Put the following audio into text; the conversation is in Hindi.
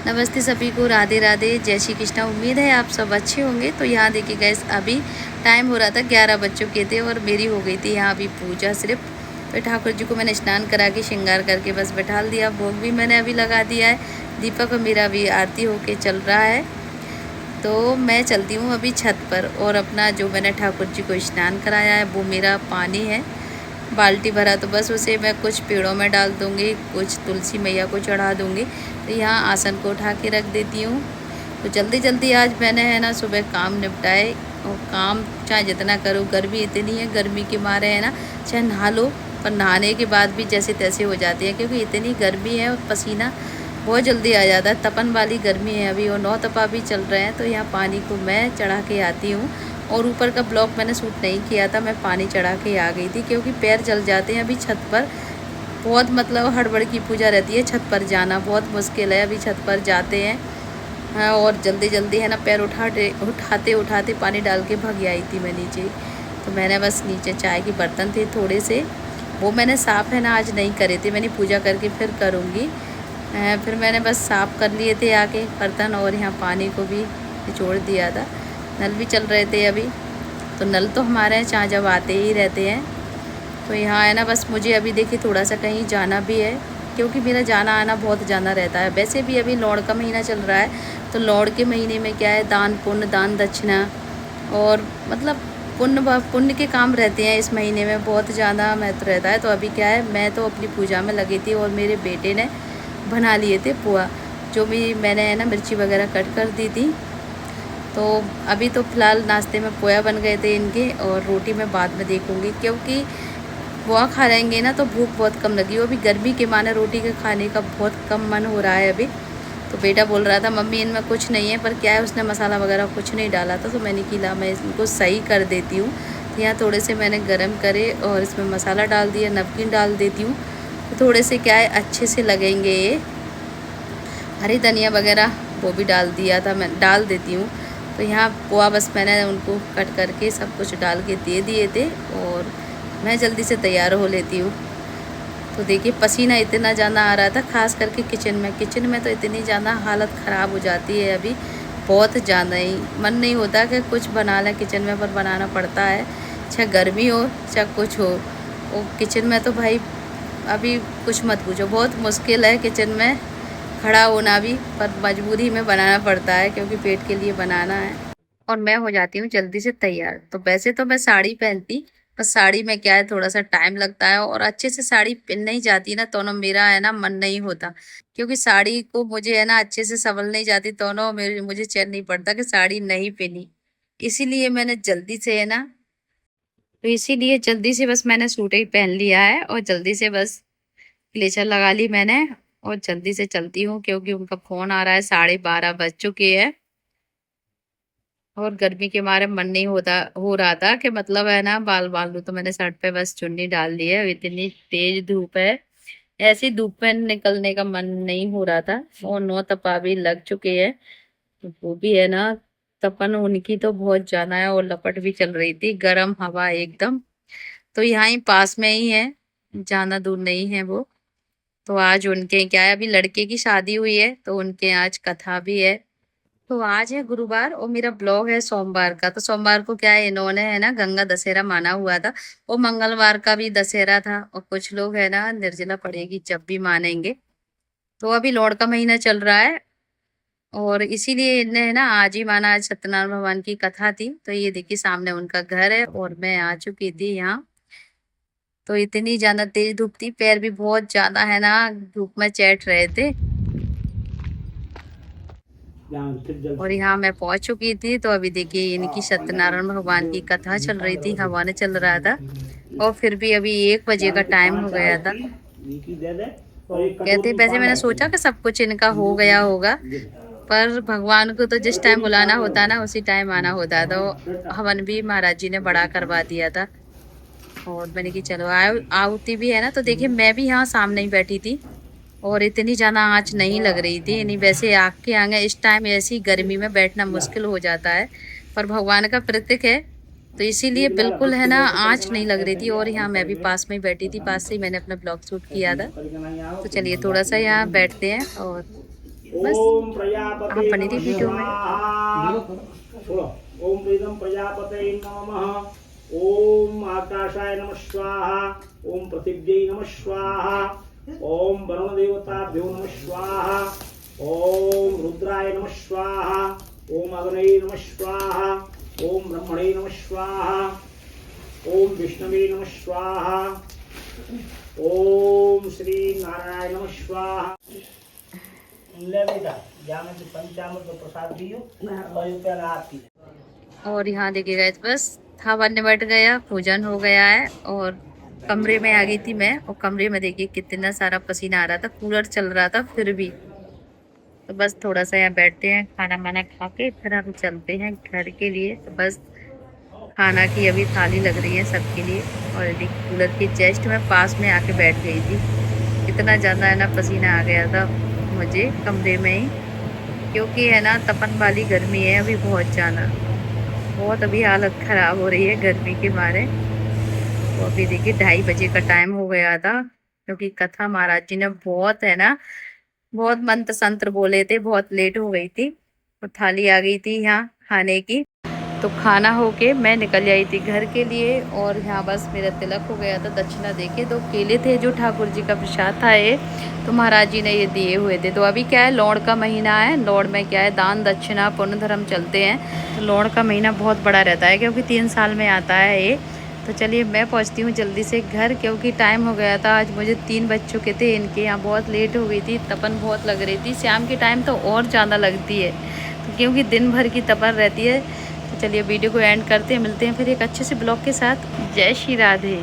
नमस्ते सभी को, राधे राधे, जय श्री कृष्णा। उम्मीद है आप सब अच्छे होंगे। तो यहाँ देखिए गैस, अभी टाइम हो रहा था 11 बज चुके थे और मेरी हो गई थी यहाँ अभी पूजा सिर्फ। तो ठाकुर जी को मैंने स्नान करा के श्रृंगार करके बस बैठाल दिया। भोग भी मैंने अभी लगा दिया है। दीपक मेरा अभी आरती होके चल रहा है। तो मैं चलती हूँ अभी छत पर और अपना जो मैंने ठाकुर जी को स्नान कराया है वो मेरा पानी है, बाल्टी भरा। तो बस उसे मैं कुछ पेड़ों में डाल दूँगी, कुछ तुलसी मैया को चढ़ा दूँगी। तो यहाँ आसन को उठा के रख देती हूँ। तो जल्दी जल्दी आज मैंने है ना सुबह काम निपटाए। और काम चाहे जितना करो, गर्मी इतनी है, गर्मी के मारे है ना चाहे नहा लो, पर नहाने के बाद भी जैसे तैसे हो जाती है, क्योंकि इतनी गर्मी है और पसीना बहुत जल्दी आ जाता है। तपन वाली गर्मी है अभी और 9 तपा भी चल रहे हैं। तो यहाँ पानी को मैं चढ़ा के आती हूँ। और ऊपर का ब्लॉक मैंने शूट नहीं किया था, मैं पानी चढ़ा के आ गई थी क्योंकि पैर जल जाते हैं। अभी छत पर बहुत मतलब हड़बड़ की पूजा रहती है, छत पर जाना बहुत मुश्किल है। अभी छत पर जाते हैं। हाँ, और जल्दी जल्दी है ना पैर उठाते उठाते पानी डाल के भाग आई थी मैं नीचे। तो मैंने बस नीचे चाय के बर्तन थे थोड़े से, वो मैंने साफ़ है ना आज नहीं करे थे, मैंने पूजा करके फिर करूँगी। फिर मैंने बस साफ़ कर लिए थे आके बर्तन, और यहाँ पानी को भी निचोड़ दिया था। नल भी चल रहे थे अभी। तो नल तो हमारे यहाँ चाह जब आते ही रहते हैं। तो यहाँ है ना बस मुझे अभी देखिए थोड़ा सा कहीं जाना भी है, क्योंकि मेरा जाना आना बहुत जाना रहता है। वैसे भी अभी लौड़ का महीना चल रहा है। तो लौड़ के महीने में क्या है, दान पुण्य, दान दक्षिणा और मतलब पुण्य के काम रहते हैं। इस महीने में बहुत ज़्यादा महत्व रहता है। तो अभी क्या है, मैं तो अपनी पूजा में लगी थी और मेरे बेटे ने बना लिए थे पोहा, जो भी मैंने है ना मिर्ची वगैरह कट कर दी थी। तो अभी तो फ़िलहाल नाश्ते में पोहा बन गए थे इनके, और रोटी मैं बाद में देखूँगी, क्योंकि पोहा खा लेंगे ना तो भूख बहुत कम लगी। वो भी गर्मी के माने रोटी के खाने का बहुत कम मन हो रहा है अभी। तो बेटा बोल रहा था मम्मी इनमें कुछ नहीं है, पर क्या है उसने मसाला वगैरह कुछ नहीं डाला था। तो मैंने कहा मैं इनको सही कर देती हूँ। तो यहाँ थोड़े से मैंने गरम करे और इसमें मसाला डाल दिया, नमकीन डाल देती हूँ। तो थोड़े से क्या है अच्छे से लगेंगे ये। हरी धनिया वगैरह वो भी डाल दिया था, मैं डाल देती हूँ। तो यहाँ पोहा बस मैंने उनको कट करके सब कुछ डाल के दे दिए थे और मैं जल्दी से तैयार हो लेती हूँ। तो देखिए पसीना इतना ज़्यादा आ रहा था, ख़ास करके किचन में तो इतनी ज़्यादा हालत ख़राब हो जाती है अभी, बहुत ज़्यादा ही मन नहीं होता कि कुछ बना लें किचन में, पर बनाना पड़ता है, चाहे गर्मी हो चाहे कुछ हो। वो किचन में तो भाई अभी कुछ मत पूछो, बहुत मुश्किल है किचन में खड़ा होना भी, पर मजबूरी में बनाना पड़ता है क्योंकि पेट के लिए बनाना है। और मैं हो जाती हूँ जल्दी से तैयार। तो वैसे तो मैं साड़ी पहनती, पर साड़ी में क्या है थोड़ा सा टाइम लगता है, और अच्छे से साड़ी पहन नहीं जाती ना तो ना मेरा है ना मन नहीं होता, क्योंकि साड़ी को मुझे है ना अच्छे से संभल नहीं जाती तो ना मेरे मुझे चैन नहीं पड़ता कि साड़ी नहीं पहनी। इसीलिए मैंने जल्दी से है ना, तो इसीलिए जल्दी से बस मैंने सूट ही पहन लिया है और जल्दी से बस क्लेचर लगा ली मैंने और जल्दी से चलती हूँ, क्योंकि उनका फोन आ रहा है, 12:30 बज चुके हैं। और गर्मी के मारे मन नहीं होता हो रहा था कि मतलब है ना बाल बाल लूं। तो मैंने शर्ट पे बस चुन्नी डाल दी है, इतनी तेज धूप है, ऐसी धूप में निकलने का मन नहीं हो रहा था। और 9 तपा भी लग चुके हैं। तो वो भी है ना, तपन उनकी तो बहुत ज्यादा है और लपट भी चल रही थी, गर्म हवा एकदम। तो यहाँ ही पास में ही है, ज्यादा दूर नहीं है वो। तो आज उनके क्या है, अभी लड़के की शादी हुई है तो उनके आज कथा भी है। तो आज है गुरुवार और मेरा ब्लॉग है सोमवार का। तो सोमवार को क्या है, इन्होंने है ना गंगा दशहरा माना हुआ था, और मंगलवार का भी दशहरा था। और कुछ लोग है ना निर्जला पड़ेगी जब भी मानेंगे। तो अभी लौड़ का महीना चल रहा है और इसीलिए इन्हें है ना आज ही माना। आज सत्यनारायण भगवान की कथा थी। तो ये देखिए सामने उनका घर है और मैं आ चुकी थी यहाँ। तो इतनी ज्यादा तेज धूप थी, पैर भी बहुत ज्यादा है ना धूप में चैट रहे थे। और यहाँ मैं पहुंच चुकी थी। तो अभी देखिए इनकी सत्यनारायण भगवान की कथा चल रही थी, हवन चल रहा था। और फिर भी अभी 1 बजे का टाइम हो गया था। तो कहते वैसे मैंने सोचा कि सब कुछ इनका हो गया होगा, पर भगवान को तो जिस टाइम बुलाना होता है ना उसी टाइम आना होता है। तो हवन भी महाराज जी ने बड़ा करवा दिया था। और मैंने कि चलो आहुति भी है ना। तो देखिए मैं भी यहाँ सामने ही बैठी थी और इतनी ज्यादा आँच नहीं लग रही थी। नहीं वैसे आग के आगे इस टाइम ऐसी गर्मी में बैठना मुश्किल हो जाता है, पर भगवान का प्रतीक है तो इसीलिए बिल्कुल है ना आँच नहीं लग रही थी। और यहाँ मैं भी पास में ही बैठी थी, पास से ही मैंने अपना ब्लॉग शूट किया था। तो चलिए थोड़ा सा यहाँ बैठते हैं और बस ओम प्रजापते बनी थी वीडियो में। छोड़ो। ओम प्रीतम प्रजापते नमः। ओम आकाशाय नमः स्वाहा। ओम पृथिव्यै नमः स्वाहा। ओम वरुण देवताभ्यो नमः स्वाहा। ओम रुद्राय नमः स्वाहा। ओम अग्नये नमः स्वाहा। ओम ब्रह्मणे नमः स्वाहा। ओम विष्णवे नमः स्वाहा। ओम श्री नारायण नमः स्वाहा। ले बेटा जाने से पंचामृत प्रसाद दियो और रुपया आपकी। और यहाँ देखिएगा बस हवन निबट गया, पूजन हो गया है और कमरे में आ गई थी मैं। और कमरे में देखिए कितना सारा पसीना आ रहा था, कूलर चल रहा था फिर भी। तो बस थोड़ा सा यहाँ बैठते हैं, खाना वाना खा के फिर हम चलते हैं घर के लिए। तो बस खाना की अभी थाली लग रही है सबके लिए। और यदि कूलर के जस्ट मैं पास में आके बैठ गई थी, इतना ज़्यादा है ना पसीना आ गया था मुझे कमरे में ही, क्योंकि है ना तपन वाली गर्मी है अभी बहुत ज़्यादा। बहुत अभी हालत ख़राब हो रही है गर्मी के मारे। तो अभी देखिए 2:30 बजे का टाइम हो गया था, क्योंकि कथा महाराज जी ने बहुत है ना बहुत मंत्र संत्र बोले थे, बहुत लेट हो गई थी। तो थाली आ गई थी यहाँ खाने की। तो खाना होके मैं निकल आई थी घर के लिए। और यहाँ बस मेरा तिलक हो गया था। दक्षिणा देके 2 केले थे जो ठाकुर जी का प्रसाद था ये, तो महाराज जी ने ये दिए हुए थे। तो अभी क्या है, लौड़ का महीना है। लौड़ में क्या है, दान दक्षिणा पुण्य धर्म चलते हैं। तो लौड़ का महीना बहुत बड़ा रहता है, क्योंकि 3 साल में आता है ये। तो चलिए मैं पहुंचती हूँ जल्दी से घर, क्योंकि टाइम हो गया था। आज मुझे 3 बज चुके थे, इनके यहाँ बहुत लेट हो गई थी। तपन बहुत लग रही थी, शाम के टाइम तो और ज़्यादा लगती है, तो क्योंकि दिन भर की तपन रहती है। तो चलिए वीडियो को एंड करते हैं, मिलते हैं फिर एक अच्छे से ब्लॉग के साथ। जय श्री राधे।